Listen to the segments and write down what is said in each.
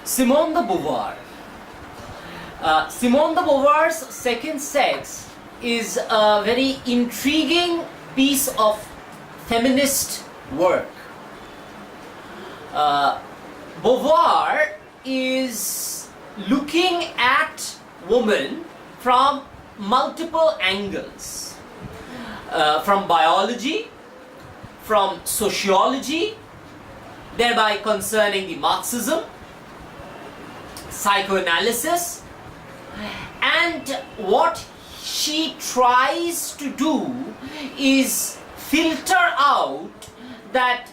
Simone de Beauvoir. Simone de Beauvoir's Second Sex is a very intriguing piece of feminist work. Beauvoir is looking at women from multiple angles, from biology, from sociology, thereby concerning the Marxism, psychoanalysis, and what she tries to do is filter out that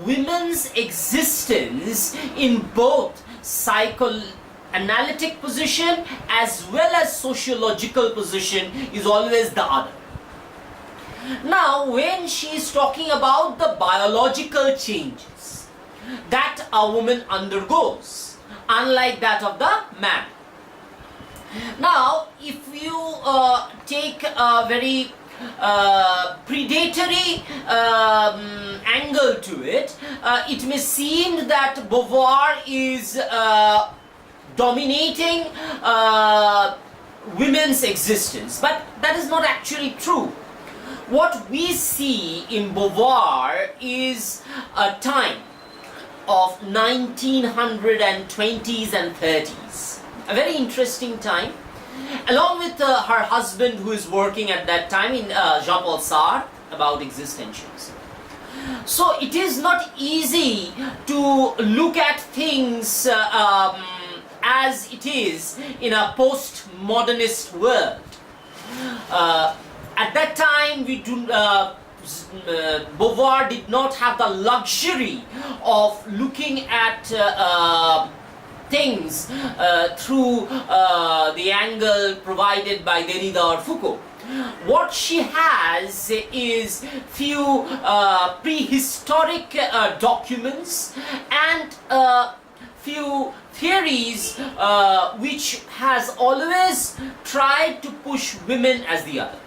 women's existence in both psychoanalytic position as well as sociological position is always the other. Now, when she is talking about the biological changes that a woman undergoes, unlike that of the man. Now, if you take a very predatory angle to it, it may seem that Beauvoir is dominating women's existence, but that is not actually true. What we see in Beauvoir is a time of 1920s and 30s, a very interesting time, along with her husband who is working at that time in Jean-Paul Sartre about existentialism. So it is not easy to look at things as it is in a post-modernist world. At that time, Beauvoir did not have the luxury of looking at things through the angle provided by Derrida or Foucault. What she has is few prehistoric documents and few theories which has always tried to push women as the other.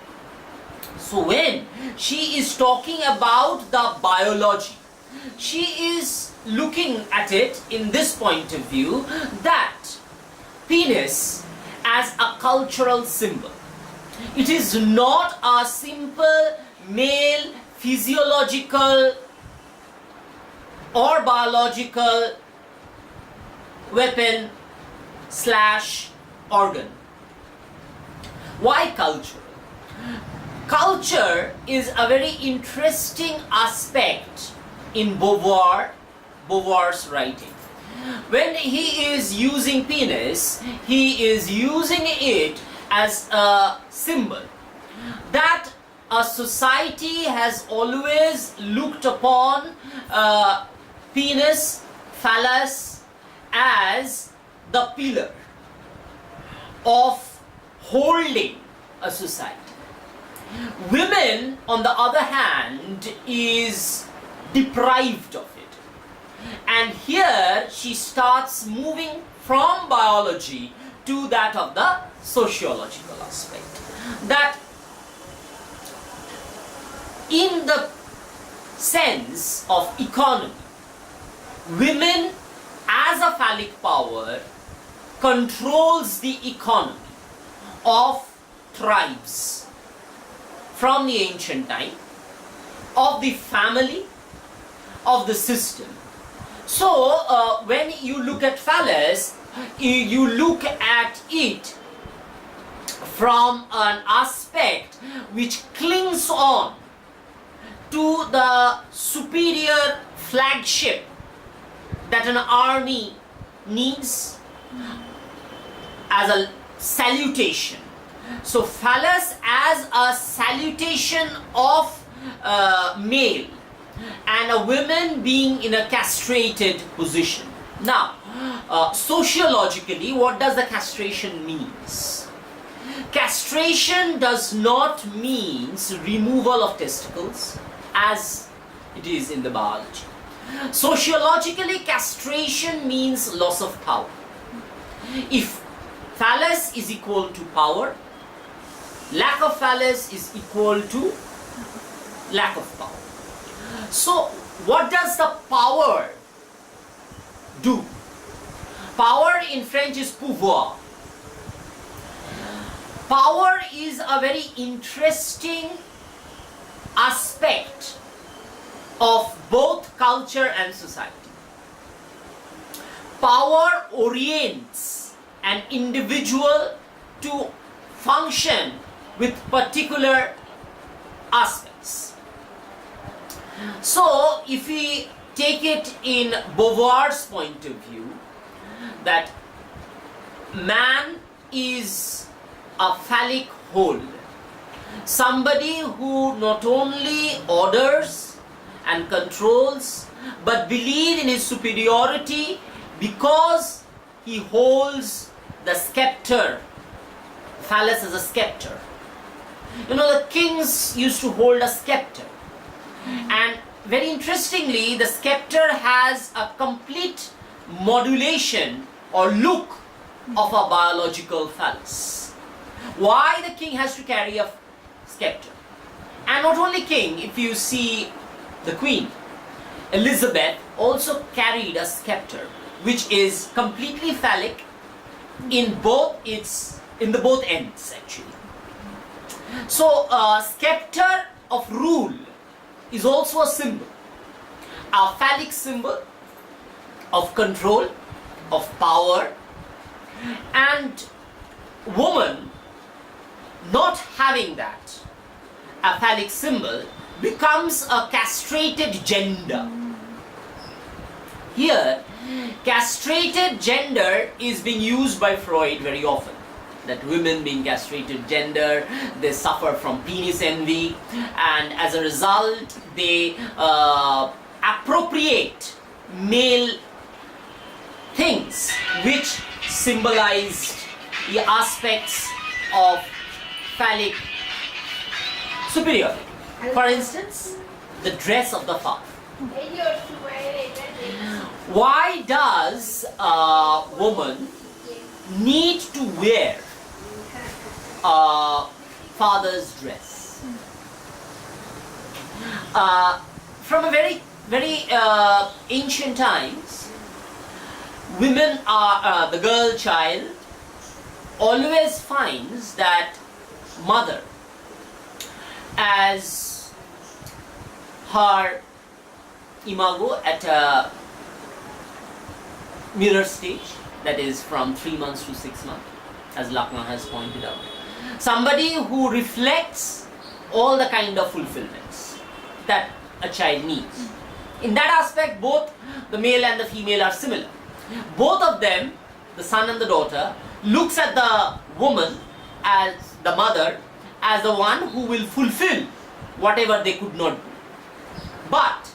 So when she is talking about the biology, she is looking at it in this point of view that penis as a cultural symbol. It is not a simple male physiological or biological weapon / organ. Why culture? Culture is a very interesting aspect in Beauvoir's writing. When he is using penis, he is using it as a symbol that a society has always looked upon penis, phallus as the pillar of holding a society. Women, on the other hand, is deprived of it. And here she starts moving from biology to that of the sociological aspect. That in the sense of economy, women as a phallic power controls the economy of tribes from the ancient time, of the family, of the system. So when you look at phallus, you look at it from an aspect which clings on to the superior flagship that an army needs as a salutation. So phallus as a salutation of male, and a woman being in a castrated position. Now, sociologically, what does the castration means? Castration does not mean removal of testicles as it is in the biology. Sociologically, castration means loss of power. If phallus is equal to power, lack of phallus is equal to lack of power. So, what does the power do? Power in French is pouvoir. Power is a very interesting aspect of both culture and society. Power orients an individual to function with particular aspects. So, if we take it in Beauvoir's point of view, that man is a phallic whole, somebody who not only orders and controls, but believes in his superiority because he holds the scepter, phallus as a scepter. You know, the kings used to hold a scepter, and very interestingly, the scepter has a complete modulation or look of a biological phallus. Why the king has to carry a scepter? And not only king, if you see the queen, Elizabeth also carried a scepter, which is completely phallic in both ends actually. So scepter of rule is also a symbol, a phallic symbol of control, of power, and woman not having that, a phallic symbol, becomes a castrated gender. Here, castrated gender is being used by Freud very often. That women being castrated gender, they suffer from penis envy, and as a result, they appropriate male things which symbolized the aspects of phallic superiority. For instance, the dress of the father. Why does a woman need to wear a father's dress? From a very ancient times, women are, the girl child always finds that mother as her imago at a mirror stage, that is from 3 months to 6 months, as Lakna has pointed out. Somebody who reflects all the kind of fulfillments that a child needs. In that aspect, both the male and the female are similar. Both of them, the son and the daughter, looks at the woman as the mother, as the one who will fulfill whatever they could not do. But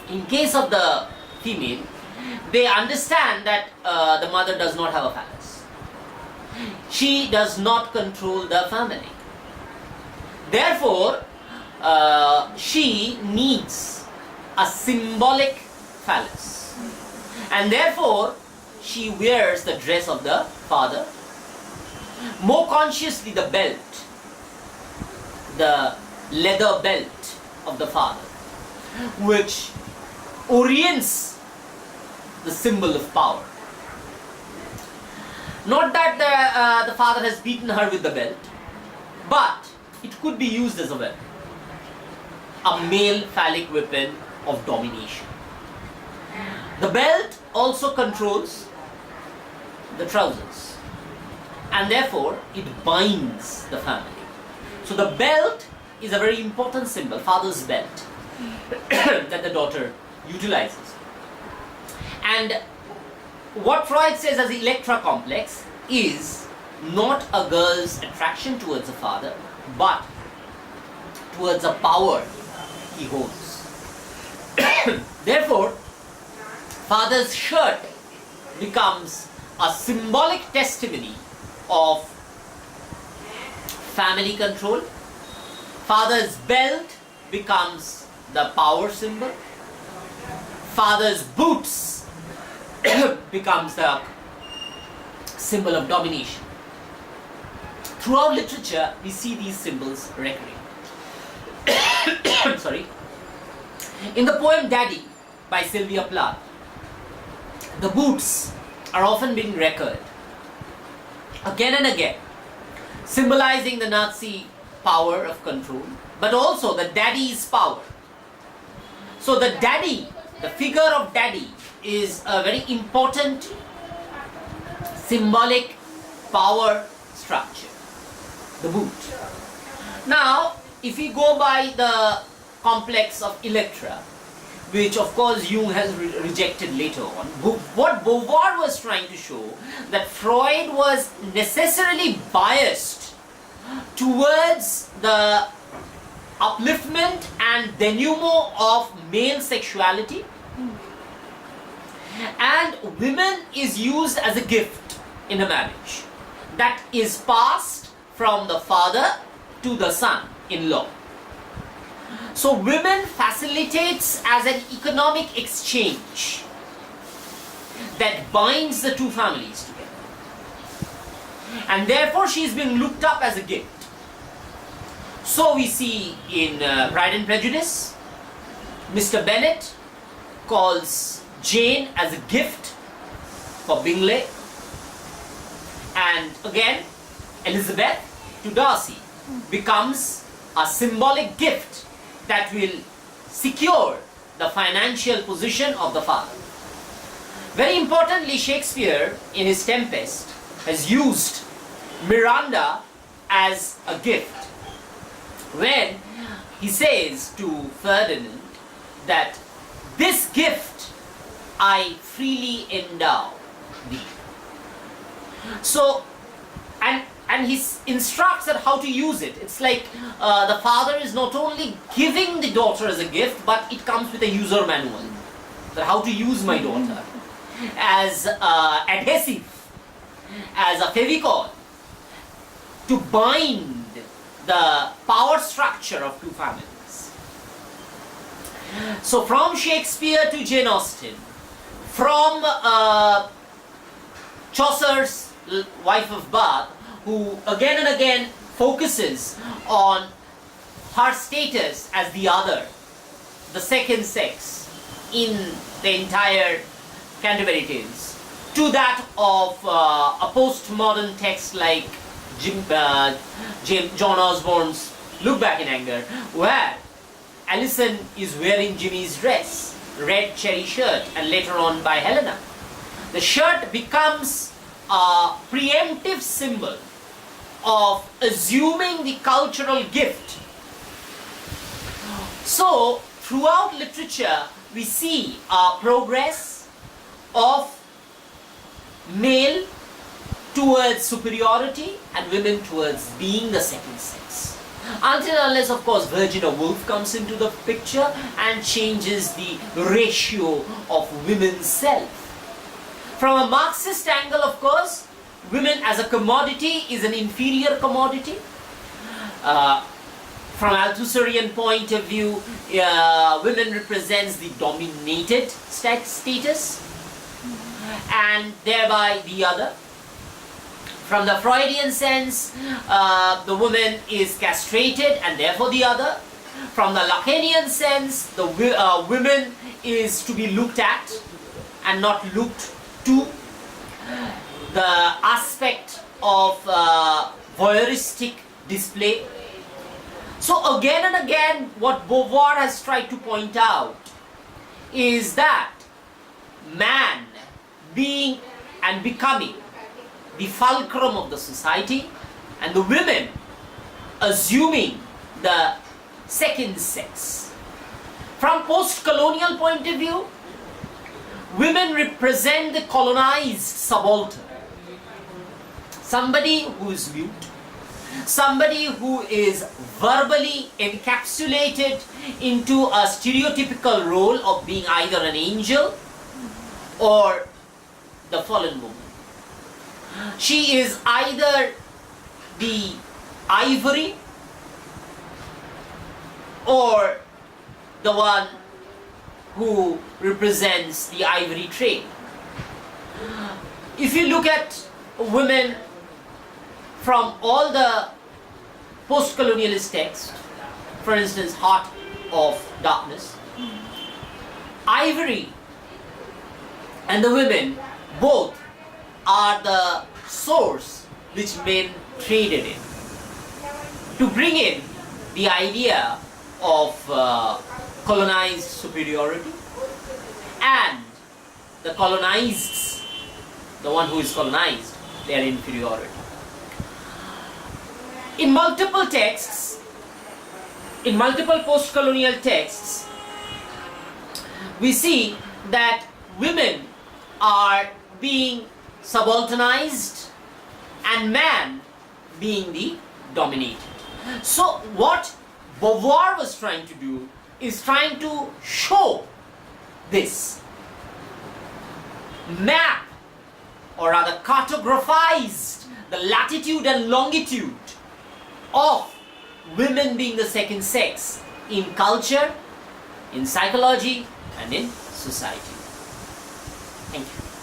in case of the female, they understand that the mother does not have a phallus. She does not control the family. Therefore, she needs a symbolic phallus. And therefore, she wears the dress of the father. More consciously, the belt, the leather belt of the father, which orients the symbol of power. Not that the father has beaten her with the belt, but it could be used as a weapon, a male phallic weapon of domination. The belt also controls the trousers, and therefore it binds the family. So the belt is a very important symbol, father's belt, that the daughter utilizes. And what Freud says as the Electra complex is not a girl's attraction towards a father, but towards a power he holds. Therefore, father's shirt becomes a symbolic testimony of family control. Father's belt becomes the power symbol. Father's boots becomes the symbol of domination. Throughout literature, we see these symbols recurring. Sorry. In the poem Daddy by Sylvia Plath, the boots are often being recurred again and again, symbolizing the Nazi power of control, but also the daddy's power. So the daddy, the figure of daddy, is a very important symbolic power structure, the boot. Now, if we go by the complex of Electra, which of course Jung has rejected later on, what Beauvoir was trying to show, that Freud was necessarily biased towards the upliftment and denouement of male sexuality, and women is used as a gift in a marriage that is passed from the father to the son-in-law. So women facilitates as an economic exchange that binds the two families together, and therefore she is being looked up as a gift. So we see in Pride and Prejudice, Mr. Bennet calls Jane as a gift for Bingley, and again Elizabeth to Darcy becomes a symbolic gift that will secure the financial position of the father. Very importantly, Shakespeare in his Tempest has used Miranda as a gift when he says to Ferdinand that this gift I freely endow thee. So, and he instructs that how to use it. It's like the father is not only giving the daughter as a gift, but it comes with a user manual, that how to use my daughter as adhesive, as a Fevicol, to bind the power structure of two families. So from Shakespeare to Jane Austen, from Chaucer's Wife of Bath, who again and again focuses on her status as the other, the second sex in the entire Canterbury Tales, to that of a postmodern text like John Osborne's Look Back in Anger, where Alison is wearing Jimmy's dress, red cherry shirt, and later on by Helena. The shirt becomes a preemptive symbol of assuming the cultural gift. So, throughout literature, we see a progress of male towards superiority and women towards being the second sex. Until unless, of course, Virginia Woolf comes into the picture and changes the ratio of women's self. From a Marxist angle, of course, women as a commodity is an inferior commodity. From Althusserian point of view, women represents the dominated status and thereby the other. From the Freudian sense, the woman is castrated and therefore the other. From the Lacanian sense, the woman is to be looked at and not looked to. The aspect of voyeuristic display. So again and again, what Beauvoir has tried to point out is that man being and becoming the fulcrum of the society, and the women assuming the second sex. From post-colonial point of view, women represent the colonized subaltern. Somebody who is mute, somebody who is verbally encapsulated into a stereotypical role of being either an angel or the fallen woman. She is either the ivory or the one who represents the ivory trade. If you look at women from all the post-colonialist texts, for instance, Heart of Darkness, Ivory and the women both are the source which men traded in. To bring in the idea of colonized superiority and the colonized, the one who is colonized, their inferiority. In multiple texts, in multiple post-colonial texts, we see that women are being subalternized and man being the dominated. So what Beauvoir was trying to do is trying to show this, map or rather cartographized the latitude and longitude of women being the second sex in culture, in psychology and in society. Thank you.